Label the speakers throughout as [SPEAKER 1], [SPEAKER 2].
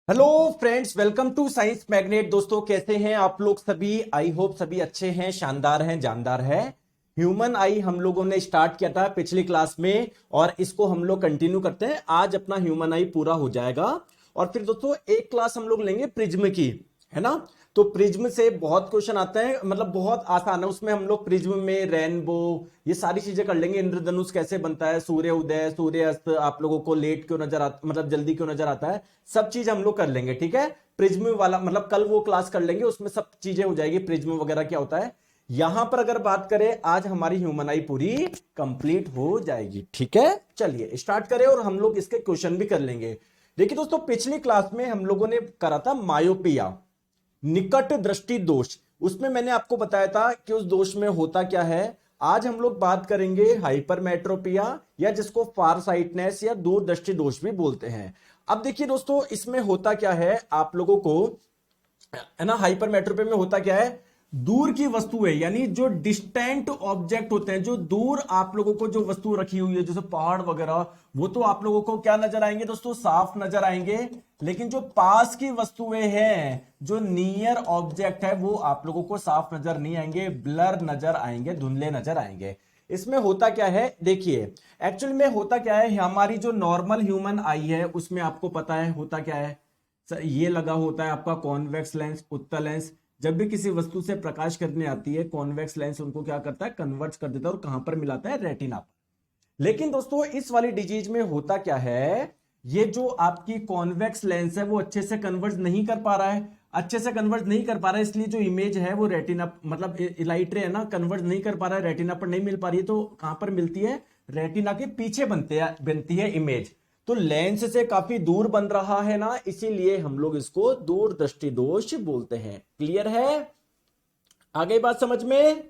[SPEAKER 1] Hello friends, welcome to Science Magnet. दोस्तों, कैसे हैं आप लोग सभी? आई होप सभी अच्छे हैं, शानदार हैं, जानदार है। ह्यूमन आई हम लोगों ने स्टार्ट किया था पिछली क्लास में और इसको हम लोग कंटिन्यू करते हैं। आज अपना ह्यूमन आई पूरा हो जाएगा और फिर दोस्तों एक क्लास हम लोग लेंगे प्रिज्म की, है ना। तो प्रिज्म से बहुत क्वेश्चन आते हैं, मतलब बहुत आसान है। उसमें हम लोग प्रिज्म में रेनबो, ये सारी चीजें कर लेंगे। इंद्रधनुष कैसे बनता है, सूर्य उदय सूर्य अस्त, आप लोगों को लेट क्यों नजर आता, मतलब जल्दी क्यों नजर आता है, सब चीज हम लोग कर लेंगे। ठीक है, प्रिज्म वाला मतलब कल वो क्लास कर लेंगे, उसमें सब चीजें हो जाएगी, प्रिज्म वगैरह क्या होता है। यहां पर अगर बात करें, आज हमारी ह्यूमन आई पूरी कंप्लीट हो जाएगी। ठीक है, चलिए स्टार्ट करें और हम लोग इसके क्वेश्चन भी कर लेंगे। देखिए दोस्तों, पिछली क्लास में हम लोगों ने करा था मायोपिया, निकट दृष्टि दोष। उसमें मैंने आपको बताया था कि उस दोष में होता क्या है। आज हम लोग बात करेंगे हाइपरमेट्रोपिया, या जिसको फार साइटनेस या दूरदृष्टि दोष भी बोलते हैं। अब देखिए दोस्तों, इसमें होता क्या है आप लोगों को, है ना। हाइपरमेट्रोपिया में होता क्या है, दूर की वस्तु है, यानी जो डिस्टेंट ऑब्जेक्ट होते हैं, जो दूर आप लोगों को जो वस्तु रखी हुई है, जैसे पहाड़ वगैरह, वो तो आप लोगों को क्या नजर आएंगे दोस्तों, साफ नजर आएंगे। लेकिन जो पास की वस्तुएं हैं, जो नियर ऑब्जेक्ट है, वो आप लोगों को साफ नजर नहीं आएंगे, ब्लर नजर आएंगे, धुंधले नजर आएंगे। इसमें होता क्या है, देखिए एक्चुअली में होता क्या है, हमारी जो नॉर्मल ह्यूमन आई है उसमें आपको पता है होता क्या है। ये लगा होता है आपका कॉन्वेक्स लेंस, उत्तल लेंस। जब भी किसी वस्तु से प्रकाश करने आती है, कॉन्वेक्स लेंस उनको क्या करता है, कन्वर्ट कर देता है और कहां पर मिलाता है, रेटिना पर। लेकिन दोस्तों इस वाली डिजीज में होता क्या है, ये जो आपकी कॉन्वेक्स लेंस है वो अच्छे से कन्वर्ट नहीं कर पा रहा है, अच्छे से कन्वर्ट नहीं कर पा रहा है, इसलिए जो इमेज है वो रेटिना मतलब इलाइट रे है ना, कन्वर्ट नहीं कर पा रहा है, रेटिना पर नहीं मिल पा रही है। तो कहां पर मिलती है, रेटिना के पीछे बनती है इमेज। तो लेंस से काफी दूर बन रहा है ना, इसीलिए हम लोग इसको दूरदृष्टि दोष बोलते हैं। क्लियर है? आ गई बात समझ में?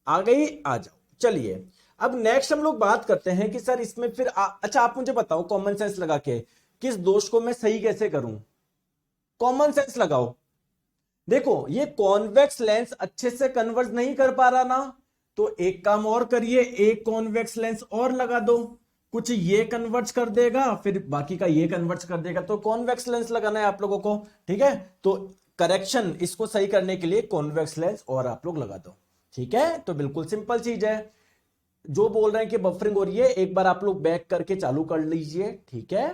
[SPEAKER 1] आ गई? आ जाओ, चलिए अब नेक्स्ट हम लोग बात करते हैं कि सर इसमें फिर अच्छा आप मुझे बताओ कॉमन सेंस लगा के, किस दोष को मैं सही कैसे करूं। कॉमन सेंस लगाओ। देखो ये कॉन्वेक्स लेंस अच्छे से कन्वर्ज नहीं कर पा रहा ना, तो एक काम और करिए, एक कॉन्वेक्स लेंस और लगा दो। कुछ ये कन्वर्ज कर देगा, फिर बाकी का ये कन्वर्ज कर देगा, तो कॉन्वेक्स लेंस लगाना है आप लोगों को। ठीक है, तो करेक्शन इसको सही करने के लिए कॉन्वेक्स लेंस और आप लोग लगा दो। ठीक है, तो बिल्कुल सिंपल चीज है। जो बोल रहे हैं कि बफरिंग हो रही है, एक बार आप लोग बैक करके चालू कर लीजिए। ठीक है,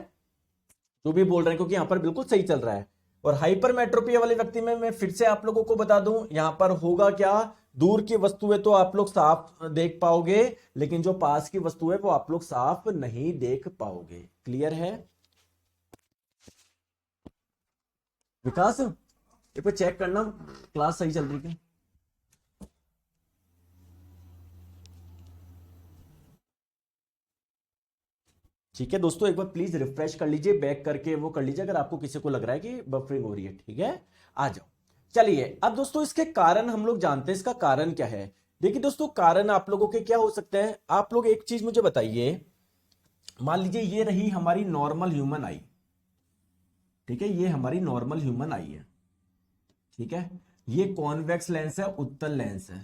[SPEAKER 1] जो भी बोल रहे हैं, क्योंकि यहां पर बिल्कुल सही चल रहा है। और हाइपरमेट्रोपिया वाले व्यक्ति में मैं फिर से आप लोगों को बता दूं, यहां पर होगा क्या, दूर की वस्तुएं तो आप लोग साफ देख पाओगे, लेकिन जो पास की वस्तु है वो आप लोग साफ नहीं देख पाओगे। क्लियर है विकास? एक बार चेक करना क्लास सही चल रही है। ठीक है दोस्तों, एक बार प्लीज रिफ्रेश कर लीजिए, बैक करके वो कर लीजिए अगर आपको किसी को लग रहा है कि बफरिंग हो रही है। ठीक है, आ जाओ। चलिए अब दोस्तों इसके कारण हम लोग जानते हैं, इसका कारण क्या है। देखिए दोस्तों, कारण आप लोगों के क्या हो सकते हैं, आप लोग एक चीज मुझे बताइए। मान लीजिए ये रही हमारी नॉर्मल ह्यूमन आई। ठीक है, ये हमारी नॉर्मल ह्यूमन आई है। ठीक है, ये कॉन्वेक्स लेंस है, उत्तल लेंस है।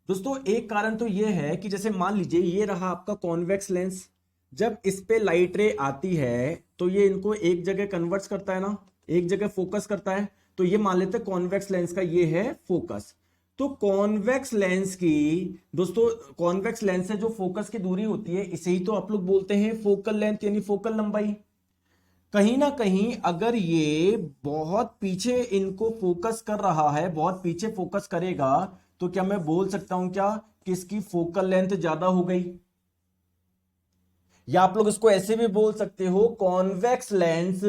[SPEAKER 1] दोस्तों एक कारण तो ये है कि जैसे मान लीजिए ये रहा आपका कॉन्वेक्स लेंस, जब इस पे लाइट रे आती है तो ये इनको एक जगह कन्वर्ट करता है ना, एक जगह फोकस करता है। तो ये मान लेते हैं कॉन्वेक्स लेंस का ये है फोकस। तो कॉन्वेक्स लेंस की, दोस्तों कॉन्वेक्स लेंस से जो फोकस की दूरी होती है, इसे ही तो आप लोग बोलते हैं फोकल लेंथ, यानी फोकल लंबाई। कहीं ना कहीं अगर ये बहुत पीछे इनको फोकस कर रहा है, बहुत पीछे फोकस करेगा, तो क्या मैं बोल सकता हूं क्या कि इसकी फोकल लेंथ ज्यादा हो गई। या आप लोग इसको ऐसे भी बोल सकते हो, कॉन्वेक्स लेंस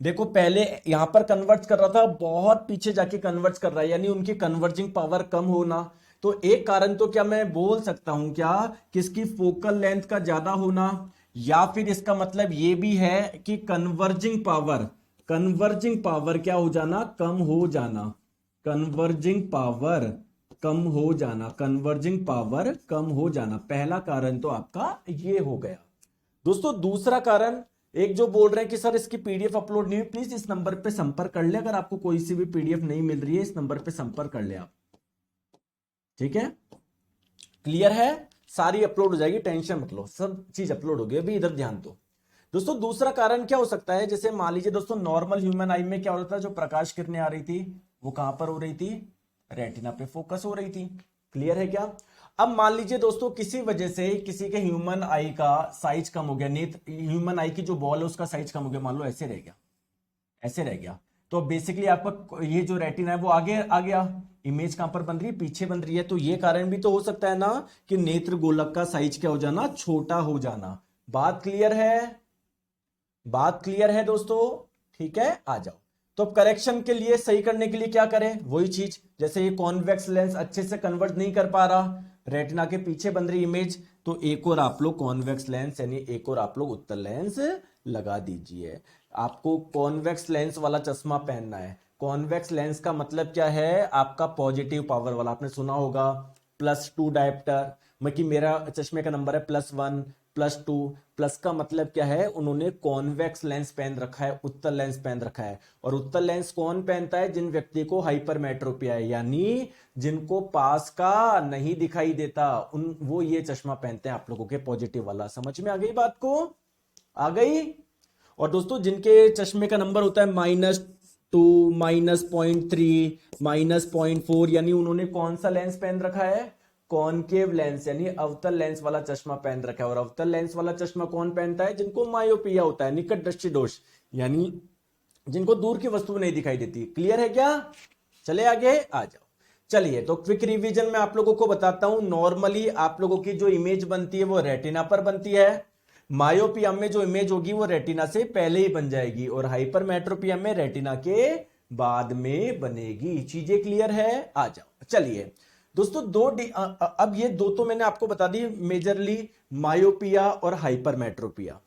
[SPEAKER 1] देखो पहले यहां पर कन्वर्ट कर रहा था, बहुत पीछे जाके कन्वर्ट कर रहा है, यानी उनकी कन्वर्जिंग पावर कम होना। तो एक कारण तो क्या मैं बोल सकता हूं क्या, किसकी फोकल लेंथ का ज्यादा होना। या फिर इसका मतलब ये भी है कि कन्वर्जिंग पावर क्या हो जाना, कम हो जाना। कन्वर्जिंग पावर कम हो जाना, कन्वर्जिंग पावर कम हो जाना, पहला कारण तो आपका ये हो गया। दोस्तों दूसरा कारण, एक जो बोल रहे हैं कि सर इसकी पीडीएफ अपलोड नहीं हुई, प्लीज इस नंबर पे संपर्क कर ले, अगर आपको कोई सी भी पीडीएफ नहीं मिल रही है इस नंबर पे संपर्क कर ले आप। ठीक है, क्लियर है? सारी अपलोड हो जाएगी, टेंशन मत लो, सब चीज अपलोड हो गई। अभी इधर ध्यान दो। दोस्तों दूसरा कारण क्या हो सकता है, जैसे मान लीजिए दोस्तों नॉर्मल ह्यूमन आई में क्या हो रहा था, जो प्रकाश किरणें आ रही थी वो कहां पर हो रही थी, रेटिना पे फोकस हो रही थी। क्लियर है क्या? अब मान लीजिए दोस्तों किसी वजह से किसी के ह्यूमन आई का साइज कम हो गया, ह्यूमन आई की जो बॉल है उसका साइज कम हो गया, मान लो ऐसे रह गया, ऐसे रह गया, तो बेसिकली आपका ये जो रेटिना है वो आगे आ गया, इमेज कहां पर बन रही है, पीछे बन रही है। तो ये कारण भी तो हो सकता है ना कि नेत्र गोलक का साइज क्या हो जाना, छोटा हो जाना। बात क्लियर है? बात क्लियर है दोस्तों? ठीक है, आ जाओ। तो करेक्शन के लिए, सही करने के लिए क्या करें, वही चीज, जैसे ये कॉन्वेक्स लेंस अच्छे से कन्वर्ट नहीं कर पा रहा, रेटिना के पीछे बन रही इमेज, तो एक और आप लोग कॉन्वेक्स लेंस यानी एक और आप लोग उत्तल लेंस लगा दीजिए। आपको कॉन्वेक्स लेंस वाला चश्मा पहनना है। कॉन्वेक्स लेंस का मतलब क्या है, आपका पॉजिटिव पावर वाला, आपने सुना होगा +2 डायप्टर, मतलब मेरा चश्मे का नंबर है +1 +2, प्लस का मतलब क्या है, उन्होंने कॉन्वेक्स लेंस पहन रखा है, उत्तल लेंस पहन रखा है। और उत्तल लेंस कौन पहनता है, जिन व्यक्ति को हाइपरमेट्रोपिया है, यानी जिनको पास का नहीं दिखाई देता, वो ये चश्मा पहनते हैं, आप लोगों के पॉजिटिव वाला। समझ में आ गई बात को? आ गई? और दोस्तों जिनके चश्मे का नंबर होता है -2 -0.3 -0.4, यानी उन्होंने कौन सा लेंस पहन रखा है, कॉनकेव लेंस यानी अवतल लेंस वाला चश्मा पहन रखा है। और अवतल लेंस वाला चश्मा कौन पहनता है, जिनको मायोपिया होता है, निकट दृष्टि दोष, यानी जिनको दूर की वस्तु नहीं दिखाई देती। क्लियर है क्या? चले आगे, आ जाओ। चलिए तो क्विक रिवीजन में आप लोगों को बताता हूं। नॉर्मली आप लोगों की जो इमेज बनती है वो रेटिना पर बनती है। मायोपिया में जो इमेज होगी वो रेटिना से पहले ही बन जाएगी, और हाइपरमेट्रोपिया में रेटिना के बाद में बनेगी। चीजें क्लियर है? आ जाओ। चलिए दोस्तों अब ये दो तो मैंने आपको बता दी, मेजरली मायोपिया और हाइपरमेट्रोपिया।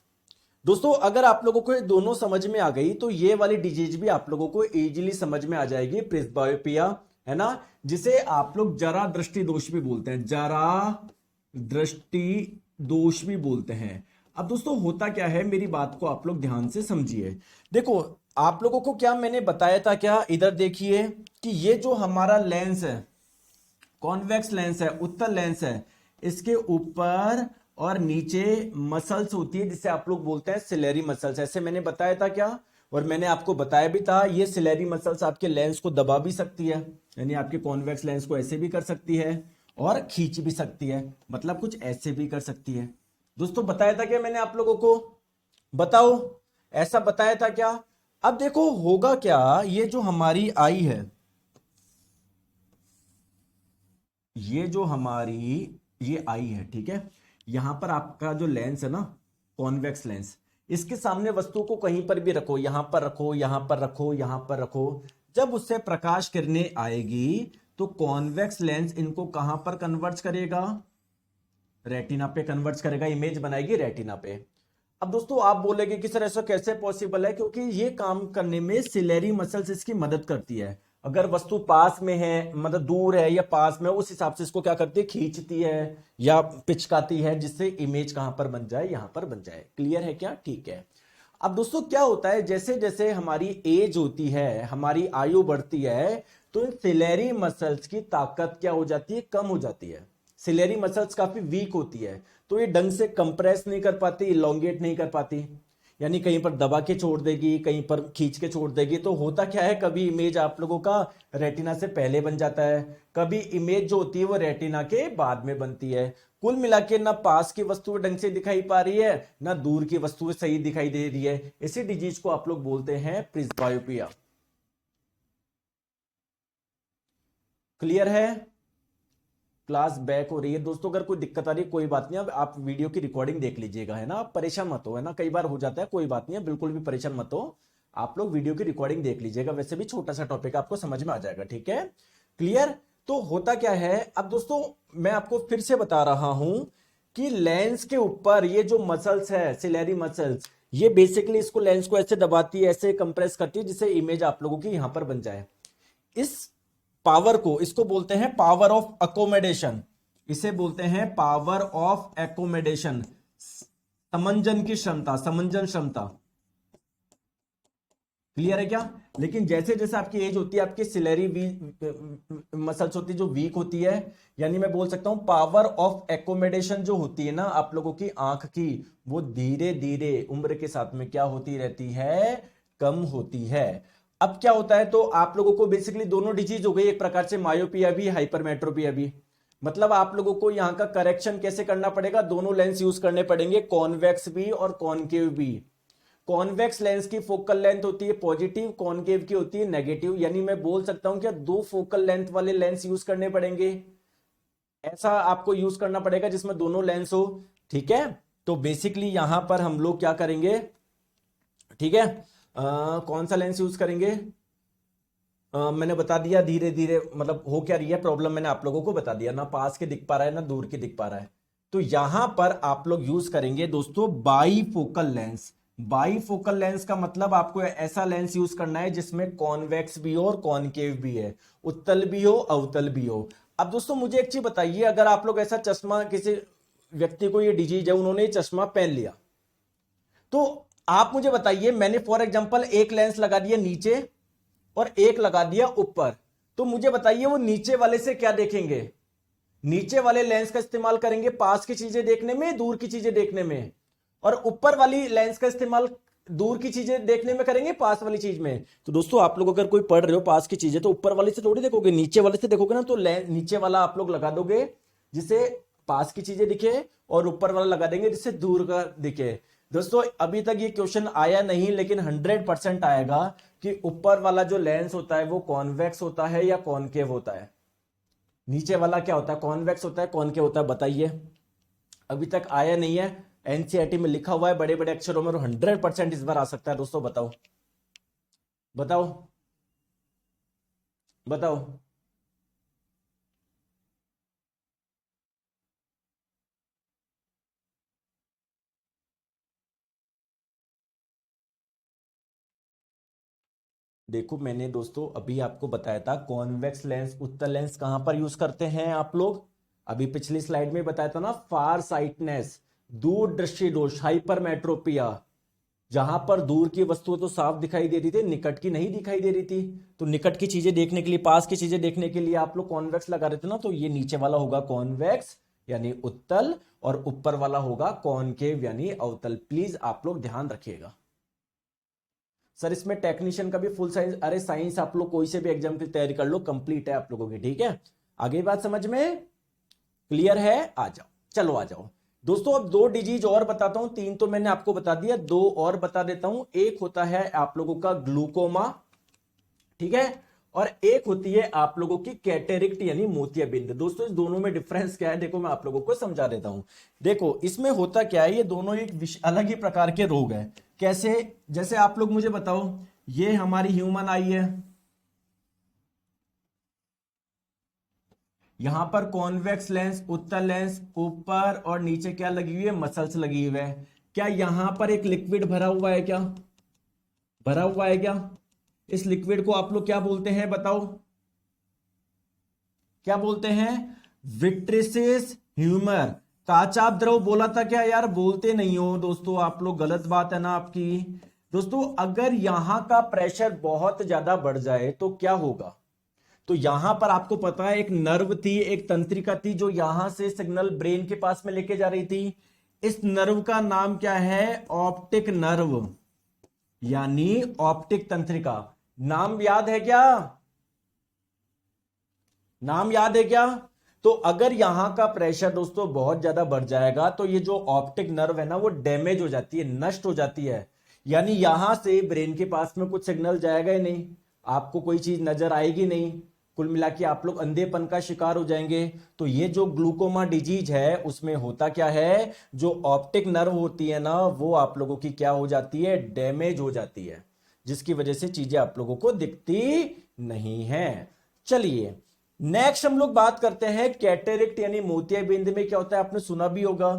[SPEAKER 1] दोस्तों अगर आप लोगों को ये दोनों समझ में आ गई तो ये वाली डिजीज भी आप लोगों को इजीली समझ में आ जाएगी, प्रेसबायोपिया, है ना, जिसे आप लोग जरा दृष्टि दोष भी बोलते हैं, जरा दृष्टि दोष भी बोलते हैं। अब दोस्तों होता क्या है, मेरी बात को आप लोग ध्यान से समझिए। देखो आप लोगों को क्या मैंने बताया था, क्या, इधर देखिए कि ये जो हमारा लेंस है, कॉन्वेक्स लेंस है, उत्तल लेंस है, इसके ऊपर और नीचे मसल्स होती है जिसे आप लोग बोलते हैं सिलेरी मसल्स। ऐसे मैंने बताया था क्या, और मैंने आपको बताया भी था, ये सिलेरी मसल्स आपके लेंस को दबा भी सकती है, यानी आपके कॉन्वेक्स लेंस को ऐसे भी कर सकती है और खींच भी सकती है, मतलब कुछ ऐसे भी कर सकती है। दोस्तों बताया था क्या मैंने आप लोगों को, बताओ, ऐसा बताया था क्या? अब देखो होगा क्या, ये जो हमारी आई है, ये जो हमारी ये आई है, ठीक है, यहां पर आपका जो लेंस है ना, कॉन्वेक्स लेंस, इसके सामने वस्तु को कहीं पर भी रखो, यहां पर रखो, यहां पर रखो, यहां पर रखो, जब उससे प्रकाश किरणें आएगी तो कॉन्वेक्स लेंस इनको कहां पर कन्वर्ट करेगा, रेटिना पे कन्वर्ट करेगा, इमेज बनाएगी रेटिना पे। अब दोस्तों आप बोलेंगे कि सर ऐसा कैसे पॉसिबल है, क्योंकि ये काम करने में सिलेरी मसल्स इसकी मदद करती है। अगर वस्तु पास में है, मतलब दूर है या पास में, उस हिसाब से इसको क्या करती है, खींचती है या पिचकाती है, जिससे इमेज कहां पर बन जाए, यहां पर बन जाए। क्लियर है क्या? ठीक है। अब दोस्तों क्या होता है, जैसे जैसे हमारी एज होती है, हमारी आयु बढ़ती है, तो इन सिलेरी मसल्स की ताकत क्या हो जाती है, कम हो जाती है। सिलेरी मसल्स काफी वीक होती है, तो ये ढंग से कंप्रेस नहीं कर पाती, इलोंगेट नहीं कर पाती, यानी कहीं पर दबा के छोड़ देगी, कहीं पर खींच के छोड़ देगी। तो होता क्या है, कभी इमेज आप लोगों का रेटिना से पहले बन जाता है, कभी इमेज जो होती है वो रेटिना के बाद में बनती है। कुल मिला के ना पास की वस्तुएं ढंग से दिखाई पा रही है, ना दूर की वस्तुएं सही दिखाई दे रही है। इसी डिजीज को आप लोग बोलते हैं प्रिस्बायोपिया। क्लियर है? क्लास बैक हो रही है दोस्तों, अगर कोई दिक्कत आ रही है कोई बात नहीं, अब आप वीडियो की रिकॉर्डिंग देख लीजिएगा, है ना, आप परेशान मत हो, है ना, कई बार हो जाता है, कोई बात नहीं है, बिल्कुल भी परेशान मत हो, आप लोग वीडियो की रिकॉर्डिंग देख लीजिएगा, वैसे भी छोटा सा टॉपिक आपको समझ में आ जाएगा। ठीक है, क्लियर? तो होता क्या है, अब दोस्तों मैं आपको फिर से बता रहा हूं कि लेंस के ऊपर ये जो मसल्स है, सिलेरी मसल्स, ये बेसिकली इसको लेंस को ऐसे दबाती है, ऐसे कंप्रेस करती है, जिससे इमेज आप लोगों की यहां पर बन जाए। इस पावर को, इसको बोलते हैं पावर ऑफ अकोमोडेशन, इसे बोलते हैं पावर ऑफ एकोमोडेशन, समंजन की क्षमता, समंजन क्षमता। क्लियर है क्या? लेकिन जैसे जैसे आपकी एज होती है, आपकी सिलेरी मसल्स होती है जो वीक होती है, यानी मैं बोल सकता हूं पावर ऑफ एकोमोडेशन जो होती है ना आप लोगों की आंख की, वो धीरे धीरे उम्र के साथ में क्या होती रहती है, कम होती है। अब क्या होता है, तो आप लोगों को बेसिकली दोनों डिजीज हो गई एक प्रकार से, मायोपिया भी, हाइपरमेट्रोपिया भी। मतलब आप लोगों को यहां का करेक्शन कैसे करना पड़ेगा, दोनों लेंस यूज करने पड़ेंगे, कॉन्वेक्स भी और कॉनकेव भी। कॉन्वेक्स लेंस की फोकल लेंथ होती है पॉजिटिव, कॉनकेव की होती है नेगेटिव, यानी मैं बोल सकता हूं कि दो फोकल लेंथ वाले लेंस यूज करने पड़ेंगे, ऐसा आपको यूज करना पड़ेगा जिसमें दोनों लेंस हो। ठीक है, तो बेसिकली यहां पर हम लोग क्या करेंगे, ठीक है, कौन सा लेंस यूज करेंगे, मैंने बता दिया धीरे धीरे, मतलब हो क्या रही है प्रॉब्लम, मैंने आप लोगों को बता दिया, ना पास के दिख पा रहा है ना दूर के दिख पा रहा है। तो यहां पर आप लोग यूज करेंगे दोस्तों बाईफोकल लेंस। बाईफोकल लेंस का मतलब आपको ऐसा लेंस यूज करना है जिसमें कॉन्वेक्स भी हो और कॉनकेव भी है, उत्तल भी हो अवतल भी हो। अब दोस्तों मुझे एक चीज बताइए, अगर आप लोग ऐसा चश्मा, किसी व्यक्ति को ये डिजीज है, उन्होंने ये चश्मा पहन लिया, तो आप मुझे बताइए, मैंने फॉर एग्जांपल एक लेंस लगा दिया नीचे और एक लगा दिया ऊपर, तो मुझे बताइए वो नीचे वाले से क्या देखेंगे, नीचे वाले लेंस का इस्तेमाल करेंगे पास की चीजें देखने में, दूर की चीजें देखने में, और ऊपर वाली लेंस का इस्तेमाल दूर की चीजें देखने में करेंगे पास वाली चीज में। तो दोस्तों आप लोग अगर कोई पढ़ रहे हो पास की चीजें, तो ऊपर वाले से थोड़ी देखोगे, नीचे वाले से देखोगे ना, तो नीचे वाला आप लोग लगा दोगे जिससे पास की चीजें दिखे, और ऊपर वाला लगा देंगे जिससे दूर का दिखे। दोस्तों अभी तक ये क्वेश्चन आया नहीं, लेकिन 100% आएगा कि ऊपर वाला जो लेंस होता है वो कॉन्वेक्स होता है या कॉनकेव होता है, नीचे वाला क्या होता है, कॉन्वेक्स होता है कॉनकेव होता है, बताइए। अभी तक आया नहीं है, एनसीईआरटी में लिखा हुआ है बड़े बड़े अक्षरों में, और 100% इस बार आ सकता है दोस्तों। बताओ बताओ बताओ। देखो मैंने दोस्तों अभी आपको बताया था कॉन्वेक्स लेंस उत्तल लेंस कहां पर यूज करते हैं आप लोग, अभी पिछली स्लाइड में बताया था ना, फार साइटनेस, दूर दृष्टि दोष, हाइपरमेट्रोपिया, जहां पर दूर की वस्तुएं तो साफ दिखाई दे रही थी, निकट की नहीं दिखाई दे रही थी, तो निकट की चीजें देखने के लिए, पास की चीजें देखने के लिए आप लोग कॉन्वेक्स लगा रहे थे ना, तो ये नीचे वाला होगा कॉन्वेक्स यानी उत्तल, और ऊपर वाला होगा कॉनकेव यानी अवतल। प्लीज आप लोग ध्यान रखिएगा। सर इसमें टेक्नीशियन का भी फुल साइंस, अरे साइंस आप लोग कोई से भी एग्जाम की तैयारी कर लो, कंप्लीट है आप लोगों की, ठीक है। आगे बात समझ में क्लियर है, आ जाओ, चलो आ जाओ दोस्तों। अब दो डिजीज और बताता हूं, तीन तो मैंने आपको बता दिया, दो और बता देता हूं। एक होता है आप लोगों का ग्लूकोमा, ठीक है, और एक होती है आप लोगों की कैटेरिक्ट यानी मोतियाबिंद। दोस्तों इस दोनों में डिफरेंस क्या है, देखो मैं आप लोगों को समझा देता हूं। देखो इसमें होता क्या है, ये दोनों एक अलग ही प्रकार के रोग है। कैसे, जैसे आप लोग मुझे बताओ, ये हमारी ह्यूमन आई है, यहां पर कॉन्वेक्स लेंस उत्तल लेंस, ऊपर और नीचे क्या लगी हुई है, मसल्स लगी हुई है। क्या यहां पर एक लिक्विड भरा हुआ है, क्या भरा हुआ है क्या, इस लिक्विड को आप लोग क्या बोलते हैं बताओ, क्या बोलते हैं, विट्रिसिस ह्यूमर। काचाप द्रव बोला था क्या यार, बोलते नहीं हो दोस्तों आप लोग, गलत बात है ना आपकी। दोस्तों अगर यहां का प्रेशर बहुत ज्यादा बढ़ जाए तो क्या होगा, तो यहां पर आपको पता है एक नर्व थी, एक तंत्रिका थी जो यहां से सिग्नल ब्रेन के पास में लेके जा रही थी। इस नर्व का नाम क्या है, ऑप्टिक नर्व यानी ऑप्टिक तंत्रिका। नाम याद है क्या, नाम याद है क्या? तो अगर यहां का प्रेशर दोस्तों बहुत ज्यादा बढ़ जाएगा तो ये जो ऑप्टिक नर्व है ना वो डैमेज हो जाती है, नष्ट हो जाती है, यानी यहां से ब्रेन के पास में कुछ सिग्नल जाएगा ही नहीं, आपको कोई चीज नजर आएगी नहीं, कुल मिला के आप लोग अंधेपन का शिकार हो जाएंगे। तो ये जो ग्लूकोमा डिजीज है उसमें होता क्या है, जो ऑप्टिक नर्व होती है ना वो आप लोगों की क्या हो जाती है, डैमेज हो जाती है, जिसकी वजह से चीजें आप लोगों को दिखती नहीं है। चलिए नेक्स्ट हम लोग बात करते हैं कैटेरिक्ट यानी मोतियाबिंद में क्या होता है, आपने सुना भी होगा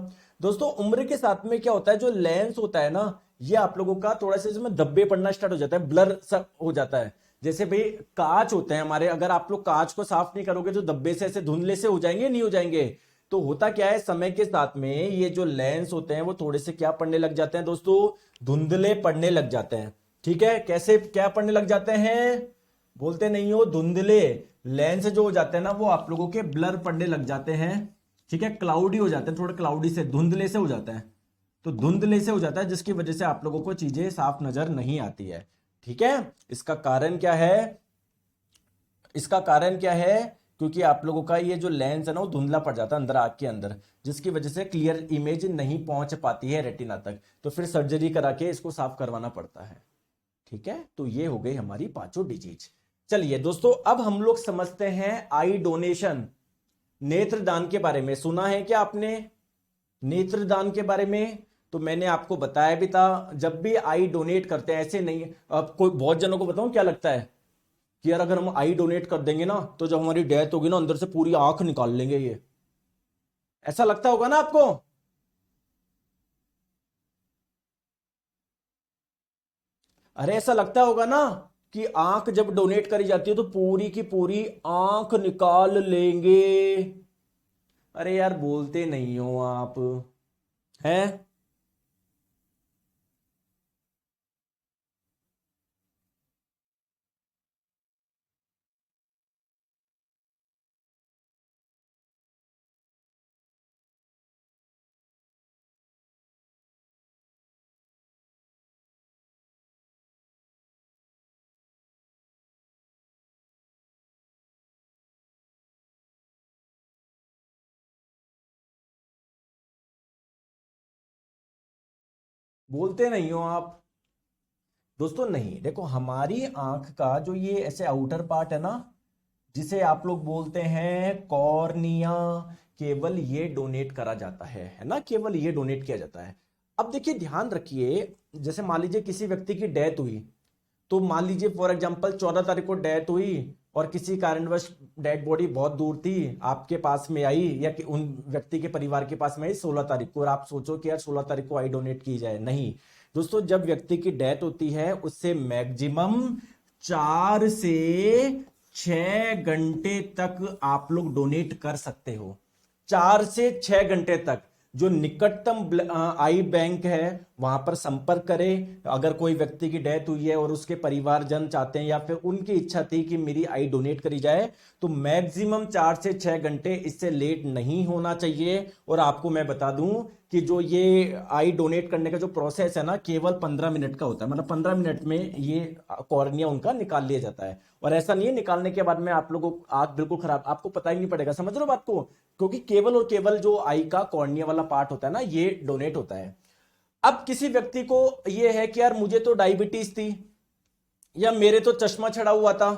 [SPEAKER 1] दोस्तों। उम्र के साथ में क्या होता है, जो लेंस होता है ना ये आप लोगों का थोड़ा सा इसमें धब्बे पड़ना स्टार्ट हो जाता है, ब्लर सा हो जाता है। जैसे भाई कांच होते हैं हमारे, अगर आप लोग कांच को साफ नहीं करोगे तो धब्बे से ऐसे धुंधले से हो जाएंगे, नहीं हो जाएंगे। तो होता क्या है, समय के साथ में ये जो लेंस होते हैं वो थोड़े से क्या पड़ने लग जाते हैं दोस्तों, धुंधले पड़ने लग जाते हैं। ठीक है, कैसे क्या पढ़ने लग जाते हैं, बोलते नहीं हो, धुंधले लेंस जो हो जाते हैं ना वो आप लोगों के ब्लर पड़ने लग जाते हैं। ठीक है, क्लाउडी हो जाते हैं, थोड़े क्लाउडी से धुंधले से हो जाता है, तो धुंधले से हो जाता है जिसकी वजह से आप लोगों को चीजें साफ नजर नहीं आती है। ठीक है, इसका कारण क्या है, इसका कारण क्या है, क्योंकि आप लोगों का ये जो लेंस है ना वो धुंधला पड़ जाता है अंदर आंख के अंदर, जिसकी वजह से क्लियर इमेज नहीं पहुंच पाती है रेटिना तक, तो फिर सर्जरी करा के इसको साफ करवाना पड़ता है। ठीक है, तो ये हो गई हमारी पांचों डिजीज। चलिए दोस्तों, अब हम लोग समझते हैं आई डोनेशन, नेत्रदान के बारे में। सुना है क्या आपने नेत्रदान के बारे में? तो मैंने आपको बताया भी था, जब भी आई डोनेट करते हैं, ऐसे नहीं, अब कोई बहुत जनों को बताऊं क्या लगता है कि यार अगर हम आई डोनेट कर देंगे ना तो जब हमारी डेथ होगी ना अंदर से पूरी आंख निकाल लेंगे, ये ऐसा लगता होगा ना आपको। अरे ऐसा लगता होगा ना कि आंख जब डोनेट करी जाती है तो पूरी की पूरी आंख निकाल लेंगे। अरे यार बोलते नहीं हो आप, हैं? बोलते नहीं हो आप दोस्तों। नहीं, देखो हमारी आंख का जो ये ऐसे आउटर पार्ट है ना, जिसे आप लोग बोलते हैं कॉर्निया, केवल ये डोनेट करा जाता है ना, केवल ये डोनेट किया जाता है। अब देखिए ध्यान रखिए, जैसे मान लीजिए किसी व्यक्ति की डेथ हुई, तो मान लीजिए फॉर एग्जांपल 14 तारीख को डेथ हुई और किसी कारणवश डेड बॉडी बहुत दूर थी, आपके पास में आई या कि उन व्यक्ति के परिवार के पास में आई 16 तारीख को, और आप सोचो कि यार 16 तारीख को आई डोनेट की जाए। नहीं दोस्तों, जब व्यक्ति की डेथ होती है उससे मैक्सिमम 4 से 6 घंटे तक आप लोग डोनेट कर सकते हो। 4 से 6 घंटे तक जो निकटतम आई बैंक है वहां पर संपर्क करें। अगर कोई व्यक्ति की डेथ हुई है और उसके परिवारजन चाहते हैं या फिर उनकी इच्छा थी कि मेरी आई डोनेट करी जाए, तो मैक्सिमम 4 से 6 घंटे, इससे लेट नहीं होना चाहिए। और आपको मैं बता दूं कि जो ये आई डोनेट करने का जो प्रोसेस है ना, केवल 15 मिनट का होता है, मतलब 15 मिनट में ये कॉर्निया उनका निकाल लिया जाता है। और ऐसा नहीं है निकालने के बाद में आप लोगों को आंख बिल्कुल खराब, आपको पता ही नहीं पड़ेगा, समझ रहे हो बात को, क्योंकि केवल और केवल जो आई का कॉर्निया वाला पार्ट होता है ना ये डोनेट होता है। अब किसी व्यक्ति को ये है कि यार मुझे तो डायबिटीज थी या मेरे तो चश्मा चढ़ा हुआ था,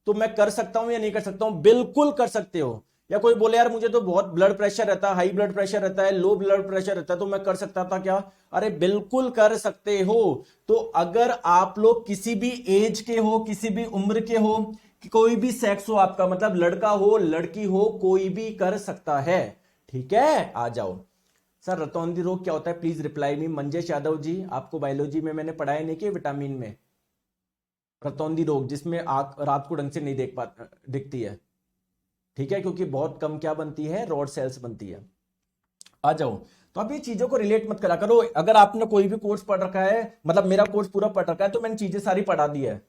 [SPEAKER 1] तो मैं कर सकता हूं या नहीं कर सकता हूं? बिल्कुल कर सकते हो। या कोई बोले यार मुझे तो बहुत ब्लड प्रेशर रहता है, हाई ब्लड प्रेशर रहता है, लो ब्लड प्रेशर रहता है, तो मैं कर सकता था क्या? अरे बिल्कुल कर सकते हो। तो अगर आप लोग किसी भी एज के हो, किसी भी उम्र के हो, कि कोई भी सेक्स हो आपका, मतलब लड़का हो लड़की हो, कोई भी कर सकता है। ठीक है, आ जाओ। सर रतौंधी रोग क्या होता है, please reply me. Manjesh Yadav ji, आपको बायोलॉजी में मैंने पढ़ाया नहीं कि विटामिन में? रतौंधी रोग जिसमें आंख रात को ढंग से नहीं देख पा दिखती है। ठीक है, क्योंकि बहुत कम क्या बनती है, रॉड सेल्स बनती है। आ जाओ। तो अब ये चीजों को रिलेट मत करा करो। अगर आपने कोई भी कोर्स पढ़ रखा है, मतलब मेरा कोर्स पूरा पढ़ रखा है, तो मैंने चीजें सारी पढ़ा दी है।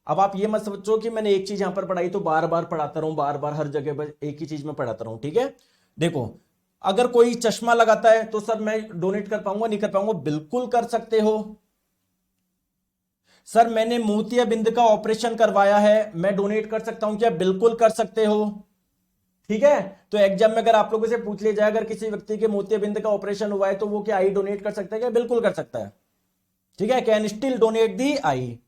[SPEAKER 1] अब आप ये मत सोचो कि मैंने एक चीज यहां पर पढ़ाई तो बार बार पढ़ाता रहूं, बार बार हर जगह पर एक ही चीज में पढ़ाता रहूं। ठीक है, देखो अगर कोई चश्मा लगाता है तो सर मैं डोनेट कर पाऊंगा नहीं कर पाऊंगा? बिल्कुल कर सकते हो। सर मैंने मोतियाबिंद का ऑपरेशन करवाया है, मैं डोनेट कर सकता हूं क्या? बिल्कुल कर सकते हो। ठीक है, तो एग्जाम में अगर आप लोगों से पूछ लिया जाए अगर किसी व्यक्ति के मोतियाबिंद का ऑपरेशन हुआ है तो वो क्या आई डोनेट कर सकता है क्या? बिल्कुल कर सकता है। ठीक है, can still donate the I.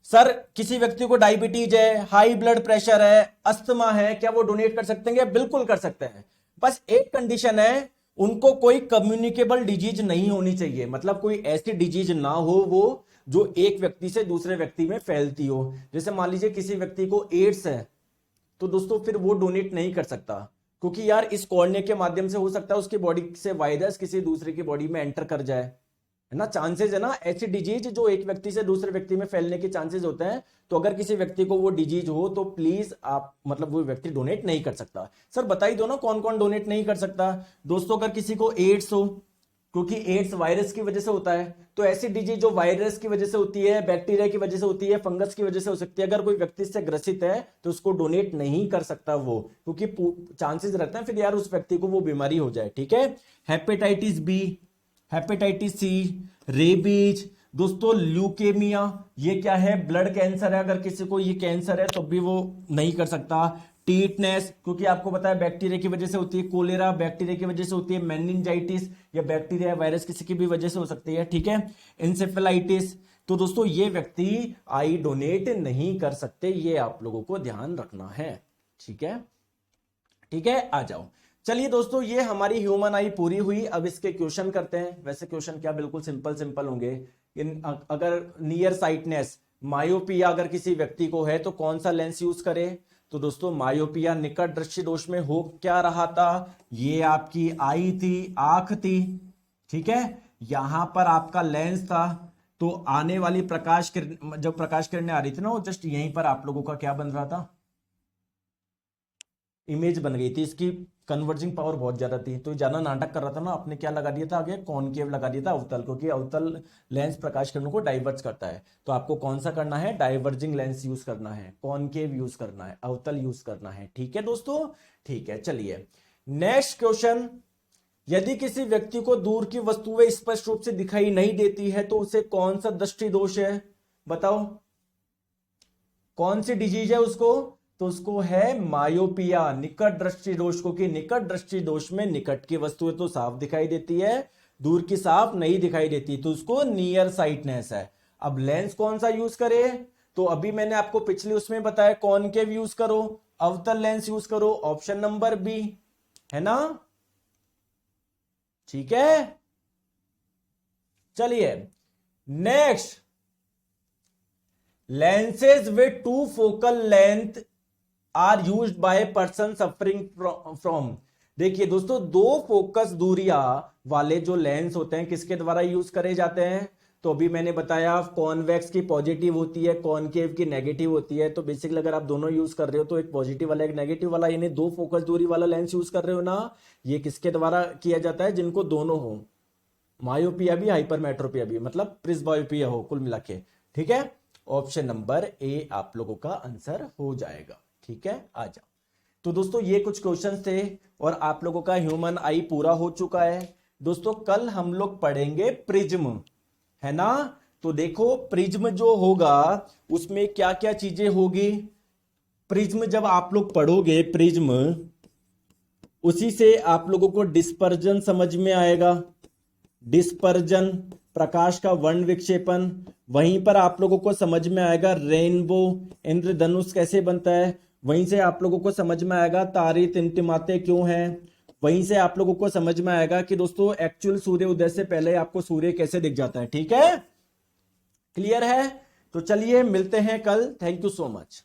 [SPEAKER 1] Sir किसी व्यक्ति को डायबिटीज है, हाई ब्लड प्रेशर है, अस्थमा है, क्या वो डोनेट कर सकते हैं? बिल्कुल कर सकते हैं। बस एक कंडीशन है, उनको कोई कम्युनिकेबल डिजीज नहीं होनी चाहिए, मतलब कोई ऐसी डिजीज ना हो वो जो एक व्यक्ति से दूसरे व्यक्ति में फैलती हो। जैसे मान लीजिए किसी व्यक्ति को एड्स है, तो दोस्तों फिर वो डोनेट नहीं कर सकता, क्योंकि यार इस कॉर्निया के माध्यम से हो सकता है उसकी बॉडी से वायरस किसी दूसरे की बॉडी में एंटर कर जाए, है ना, चांसेस है ना, ऐसी डिजीज जो एक व्यक्ति से दूसरे व्यक्ति में फैलने के चांसेस होते हैं। तो अगर किसी व्यक्ति को वो डिजीज हो तो प्लीज आप, मतलब वो व्यक्ति डोनेट नहीं कर सकता। सर बता ही दो ना कौन कौन डोनेट नहीं कर सकता। दोस्तों अगर किसी को एड्स हो, क्योंकि एड्स वायरस की वजह से होता है। तो ऐसी डिजीज जो वायरस की वजह से होती है, बैक्टीरिया की वजह से होती है, फंगस की वजह से हो सकती है, अगर कोई व्यक्ति इससे ग्रसित है तो उसको डोनेट नहीं कर सकता वो, क्योंकि चांसेस रहते हैं फिर यार उस व्यक्ति को वो बीमारी हो जाए। ठीक है, hepatitis B, hepatitis C, rabies, दोस्तों ल्यूकेमिया, ये क्या है, ब्लड कैंसर है, अगर किसी को ये कैंसर है तो भी वो नहीं कर सकता। टीटनेस, क्योंकि आपको पता है बैक्टीरिया की वजह से होती है, कोलेरा बैक्टीरिया की वजह से होती है, मेनिंजाइटिस या बैक्टीरिया वायरस किसी की भी वजह से हो सकती है। ठीक है, इंसेफेलाइटिस, तो दोस्तों ये व्यक्ति आई डोनेट नहीं कर सकते, ये आप लोगों को ध्यान रखना है। ठीक है, ठीक है, आ जाओ। चलिए दोस्तों, ये हमारी ह्यूमन आई पूरी हुई। अब इसके क्वेश्चन करते हैं। वैसे क्वेश्चन क्या बिल्कुल सिंपल सिंपल होंगे। अगर नियर साइटनेस, मायोपिया अगर किसी व्यक्ति को है तो कौन सा लेंस यूज करे? तो दोस्तों मायोपिया निकट दृष्टि दोष में हो क्या रहा था, ये आपकी आई थी, आंख थी। ठीक है, यहां पर आपका लेंस था, तो आने वाली प्रकाश किरण, जब प्रकाश किरणें आ रही थी ना, वो जस्ट यहीं पर आप लोगों का क्या बन रहा था, इमेज बन गई थी। इसकी कन्वर्जिंग पावर बहुत ज्यादा थी, तो ज्यादा नाटक कर रहा था ना, आपने क्या लगा दिया था आगे, कॉनकेव लगा दिया था, अवतल, क्योंकि अवतल लेंस प्रकाश किरणों को डाइवर्ज करता है। तो आपको कौन सा करना है, डाइवर्जिंग लेंस यूज करना है, कॉनकेव यूज करना है, अवतल यूज करना है। ठीक है दोस्तों, ठीक है। चलिए नेक्स्ट क्वेश्चन, यदि किसी व्यक्ति को दूर की वस्तुएं स्पष्ट रूप से दिखाई नहीं देती है तो उसे कौन सा दृष्टि दोष है? बताओ कौन सी डिजीज है उसको? तो उसको है मायोपिया, निकट दृष्टि दोष, क्योंकि निकट दृष्टि दोष में निकट की वस्तुएं तो साफ दिखाई देती है, दूर की साफ नहीं दिखाई देती, तो उसको नियर साइटनेस है। अब लेंस कौन सा यूज करे? तो अभी मैंने आपको पिछले उसमें बताया कॉनकेव यूज करो, अवतल लेंस यूज करो, ऑप्शन नंबर बी, है ना? ठीक है, चलिए next, lenses with two focal length are used by person suffering from। देखिए दोस्तों, दो फोकस दूरियां वाले जो लेंस होते हैं किसके द्वारा यूज करे जाते हैं? तो अभी मैंने बताया कॉन्वेक्स की पॉजिटिव होती है, कॉनकेव की नेगेटिव होती है। तो बेसिकली अगर आप दोनों यूज कर रहे हो तो एक पॉजिटिव वाला एक नेगेटिव वाला, यानी दो फोकस दूरी वाला लेंस यूज कर रहे हो ना, ये किसके द्वारा किया जाता है? जिनको दोनों हो, मायोपिया भी हाइपरमेट्रोपिया भी, मतलब प्रिस्बायोपिया हो कुल मिला के। ठीक है, ऑप्शन नंबर ए आप लोगों का आंसर हो जाएगा। ठीक है, आ जाओ। तो दोस्तों ये कुछ क्वेश्चंस थे और आप लोगों का ह्यूमन आई पूरा हो चुका है। दोस्तों कल हम लोग पढ़ेंगे प्रिज्म, है ना? तो देखो प्रिज्म जो होगा उसमें क्या क्या चीजें होगी। प्रिज्म जब आप लोग पढ़ोगे प्रिज्म, उसी से आप लोगों को डिस्पर्जन समझ में आएगा। डिस्पर्जन, प्रकाश का वर्ण विक्षेपण, वहीं पर आप लोगों को समझ में आएगा रेनबो, इंद्रधनुष कैसे बनता है, वहीं से आप लोगों को समझ में आएगा तारे टिमटिमाते क्यों हैं, वहीं से आप लोगों को समझ में आएगा कि दोस्तों एक्चुअल सूर्य उदय से पहले आपको सूर्य कैसे दिख जाता है। ठीक है, क्लियर है? तो चलिए मिलते हैं कल। Thank you so much.